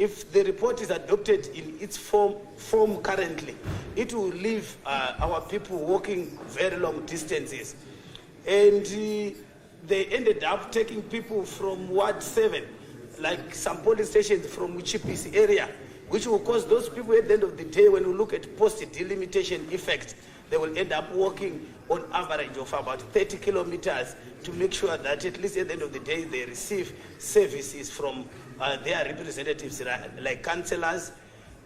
if the report is adopted in its form currently, it will leave our people walking very long distances. And they ended up taking people from Ward 7, like some police stations from Uchipisi area, which will cause those people at the end of the day, when we look at post-delimitation effect, they will end up walking on average of about 30 kilometers to make sure that at least at the end of the day, they receive services from their representatives, like councillors.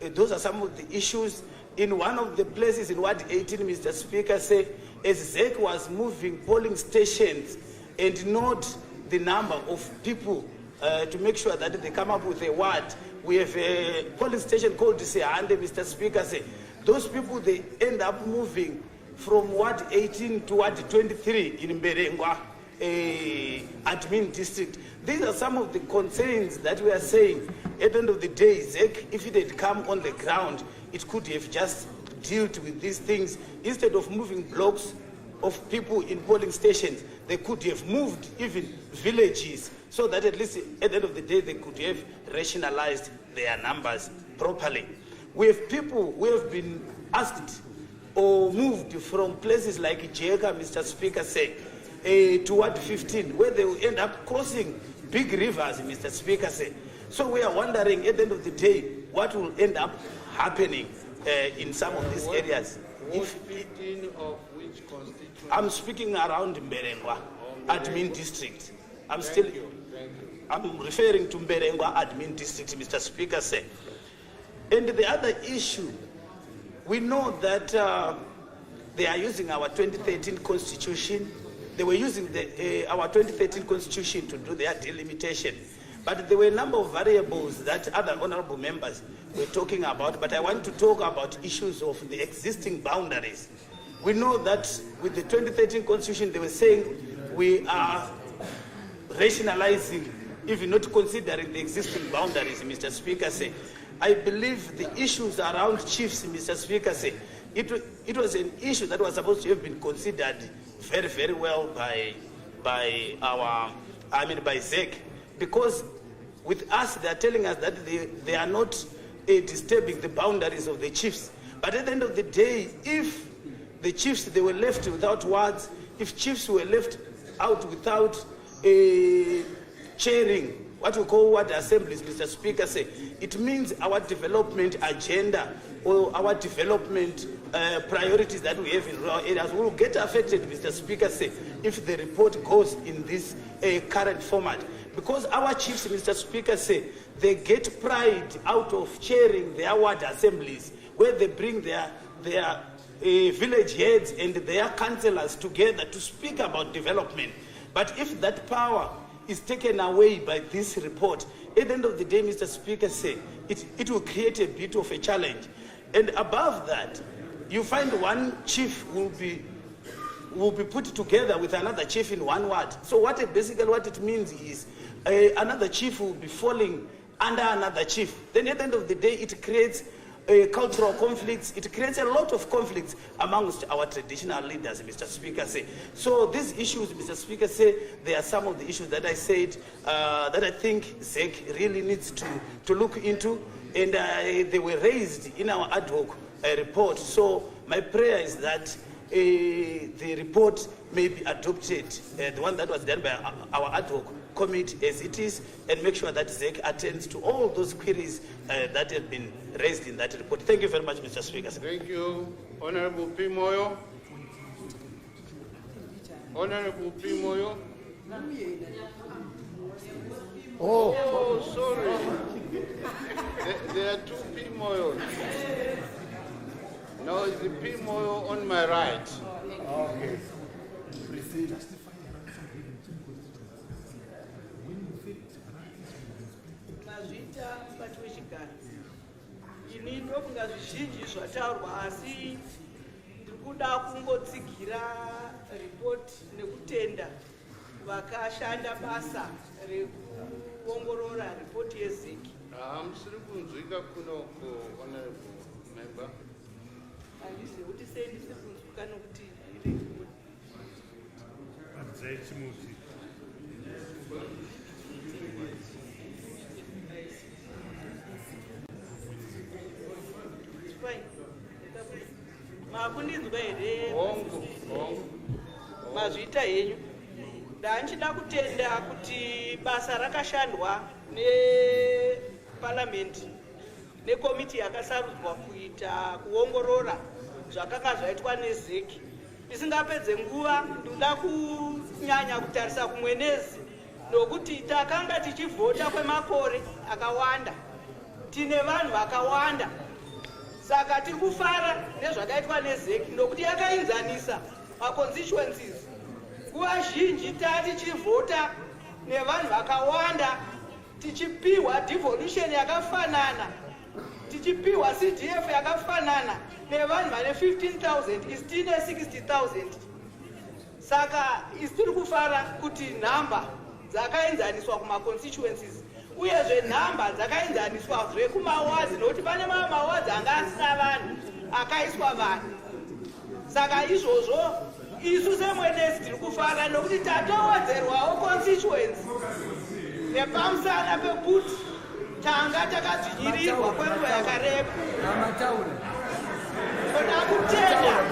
Those are some of the issues. In one of the places in Ward 18, Mr. Speaker, say, as ZEC was moving polling stations and not the number of people to make sure that they come up with a ward, we have a polling station called Sehande, Mr. Speaker, say, those people, they end up moving from Ward 18 to Ward 23 in Mberengwa admin district. These are some of the concerns that we are saying. At the end of the day, ZEC, if it had come on the ground, it could have just dealt with these things. Instead of moving blocks of people in polling stations, they could have moved even villages, so that at least at the end of the day, they could have rationalized their numbers properly. We have people who have been asked or moved from places like Jeka, Mr. Speaker, say, to Ward 15, where they will end up crossing big rivers, Mr. Speaker, say. So we are wondering at the end of the day, what will end up happening in some of these areas. Ward 15 of which constituency? I'm speaking around Mberengwa admin district. Thank you. I'm referring to Mberengwa admin district, Mr. Speaker, say. And the other issue, we know that they are using our 2013 constitution. They were using our 2013 constitution to do their delimitation. But there were a number of variables that other honorable members were talking about, but I want to talk about issues of the existing boundaries. We know that with the 2013 constitution, they were saying we are rationalizing, even not considering the existing boundaries, Mr. Speaker, say. I believe the issues around chiefs, Mr. Speaker, say, it was an issue that was supposed to have been considered very, very well by ZEC, because with us, they are telling us that they are not disturbing the boundaries of the chiefs. But at the end of the day, if the chiefs, they were left without wards, if chiefs were left out without chairing what we call ward assemblies, Mr. Speaker, say, it means our development agenda or our development priorities that we have in rural areas will get affected, Mr. Speaker, say, if the report goes in this current format. Because our chiefs, Mr. Speaker, say, they get pride out of chairing their ward assemblies, where they bring their village heads and their councillors together to speak about development. But if that power is taken away by this report, at the end of the day, Mr. Speaker, say, it will create a bit of a challenge. And above that, you find one chief will be put together with another chief in one ward. So basically what it means is another chief will be falling under another chief. Then at the end of the day, it creates cultural conflicts. It creates a lot of conflicts amongst our traditional leaders, Mr. Speaker, say. So these issues, Mr. Speaker, say, they are some of the issues that I said that I think ZEC really needs to look into, and they were raised in our ad hoc report. So my prayer is that the report may be adopted, the one that was done by our ad hoc committee as it is, and make sure that ZEC attends to all those queries that have been raised in that report. Thank you very much, Mr. Speaker. Thank you. Honorable P. Moyo. Honorable P. Moyo. Oh, sorry. There are two P. Moyos. No, it's the P. Moyo on my right. Okay. Ini ndofunga zvizhinji zvataurwa, asi ndikuda kungotsigira ripoti nekutenda vakashanda basa rekuongorora ripoti yeZEC. Musiri kunzwika kunoko, honorable member. Handisi kuti sei ndisiri kunzwika nokuti fine. Makundinzwa here Hongu. mazviita henyu. Ndanchida kutenda kuti basa rakashandwa neparliament nekomiti yakasarudzwa kuita kuongorora zvakanga zvaitwa nezeki. Isingapedze nguva ndoda kunyanya kutarisa kumwenezi nokuti takanga tichivhota kwemakore akawanda. Tine vanhu vakawanda. Saka tiri kufara nezvakaitwa nezeki nokuti yakainzanisa maconstituencies. Nguva zhinji tichivhota nevanhu vakawanda tichipiwa devolution yakafanana, tichipiwa CDF yakafanana nevanhu vane 15,000 isi tine 60,000. Saka isi tiri kufara kuti nhamba dzakaenzaniswa kumaconstituencies uyezve nhamba dzakaenzaniswazve kumawadzi nokuti pane mamwe mawadzi anga asina vanhu akaiswa vanhu. Saka izvozvo isu semwenezi tiri kufara nokuti tatowedzerwawo constituency nepamusana pekuti tanga takadzvinyirirwa kwenguva yakareba. Toda kutenda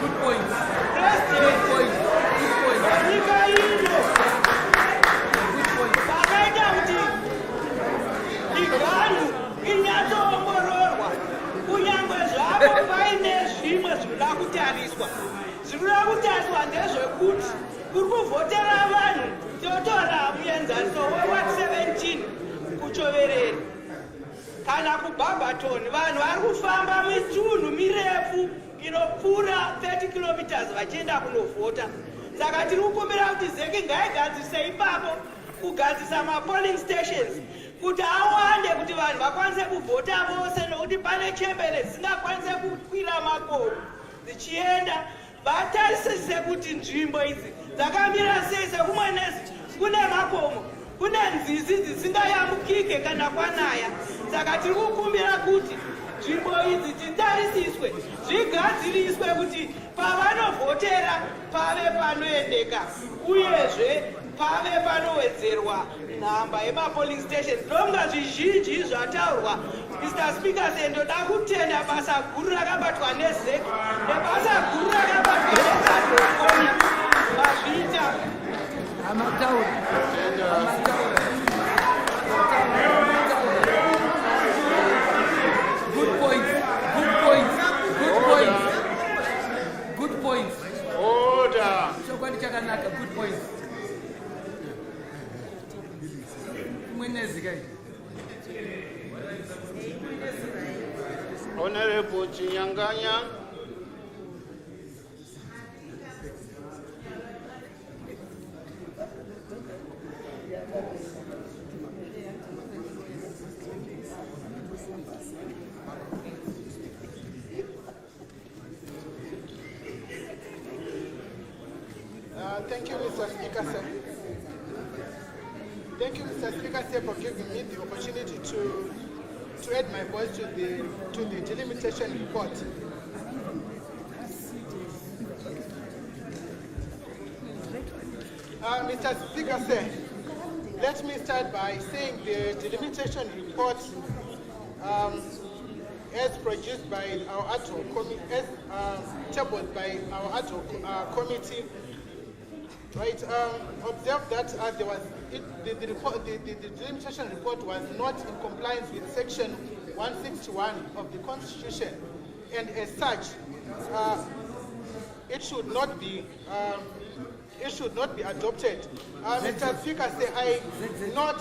president wenyika ino vakaita kuti iganu inyatsoongororwa kunyange zvavo vaine zvimwe zvinoda kutariswa. Zvinoda kutariswa ndezvekuti kuri kuvhotera vanhu totora muenzaniso we-Ward 17 kuchoverera kana kuBarberton. Vanhu vari kufamba mitunhu mirefu inopfuura 30 km vachienda kunovhota. Saka tiri kukumbira kuti zeki ngaigadzise ipapo kugadzisa mapolling stations kuti awande kuti vanhu vakwanise kuvhota vose nokuti pane chembere dzisingakwanise kukwira makomo dzichienda. Vatarisise kuti nzvimbo idzi dzakamira sei sekumwenezi kune makomo, kune nzizi dzisingayambukike kana kwanaya. Saka tiri kukumbira kuti nzvimbo idzi dzitarisiswe, zvigadziriswe kuti pavanovhotera pave panoendeka uyezve pave panowedzerwa nhamba yemapolling station. Ndonga zvizhinji zvataurwa. Mr. Speaker, sendoda kutenda basa guru rakabatwa nezeki nebasa guru rakabatwa nezadokoni vazviita. Good points. Order. Good points. Honorable Chinyanganya. Thank you, Mr. Speaker, sir. Thank you, Mr. Speaker, sir, for giving me the opportunity to add my voice to the delimitation report. Mr. Speaker, sir, let me start by saying the delimitation report, as produced by our ad hoc committee, as tabled by our ad hoc committee, right? Observe that there was the delimitation report was not in compliance with Section 161 of the Constitution, and as such, it should not be adopted. Mr. Speaker, I not.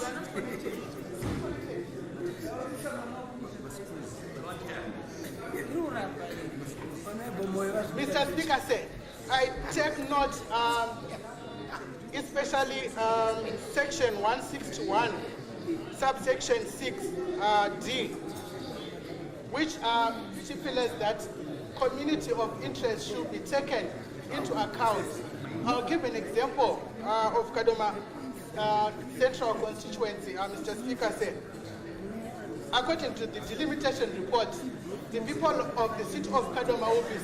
Mr. Speaker, I take note, especially Section 161, subsection 6, D, which stipulates that community of interest should be taken into account. I'll give an example of Kadoma Central Constituency, Mr. Speaker said. According to the delimitation report, the people of the city of Kadoma will be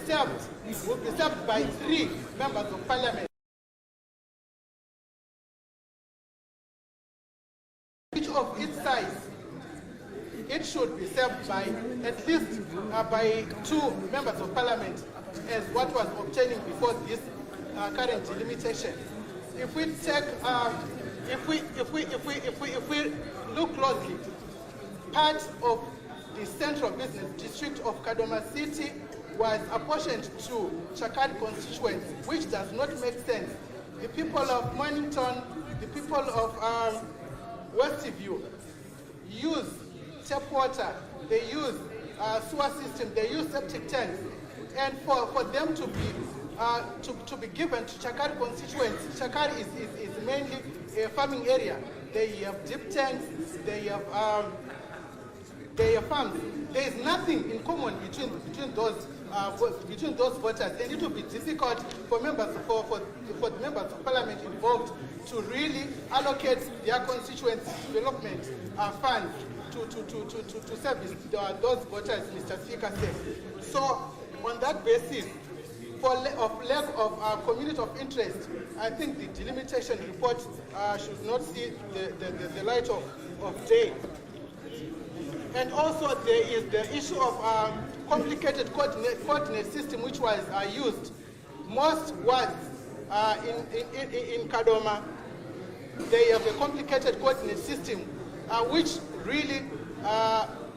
served by 3 members of parliament, each of its size. it should be served by at least by 2 members of parliament, as what was obtaining before this current delimitation. If we take, if we look closely, part of the central business district of Kadoma City was apportioned to Chakad constituency, which does not make sense. The people of Mornington, the people of Westview use tap water, they use sewer system, they use septic tanks, and for them to be given to Chakad constituency, Chakad is mainly a farming area. They have deep tanks, they have farms. There is nothing in common between those voters, and it will be difficult for members for the members of parliament involved to really allocate their constituency development funds to service those voters, Mr. Speaker said. So on that basis, for lack of community of interest, I think the delimitation report should not see the light of day. And also there is the issue of complicated coordinate system which was used. Most wards in Kadoma, they have a complicated coordinate system which really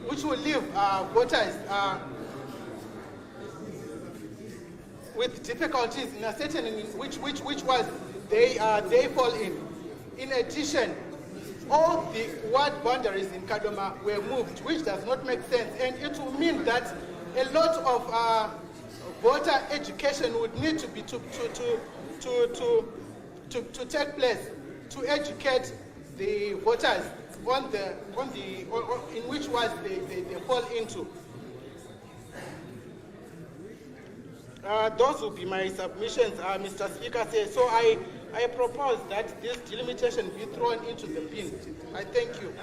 which will leave voters with difficulties in ascertaining which was they fall in. In addition, all the ward boundaries in Kadoma were moved, which does not make sense, and it will mean that a lot of voter education would need to be to take place to educate the voters in which wards they fall into. Those will be my submissions, Mr. Speaker says. So I propose that this delimitation be thrown into the bin. I thank you.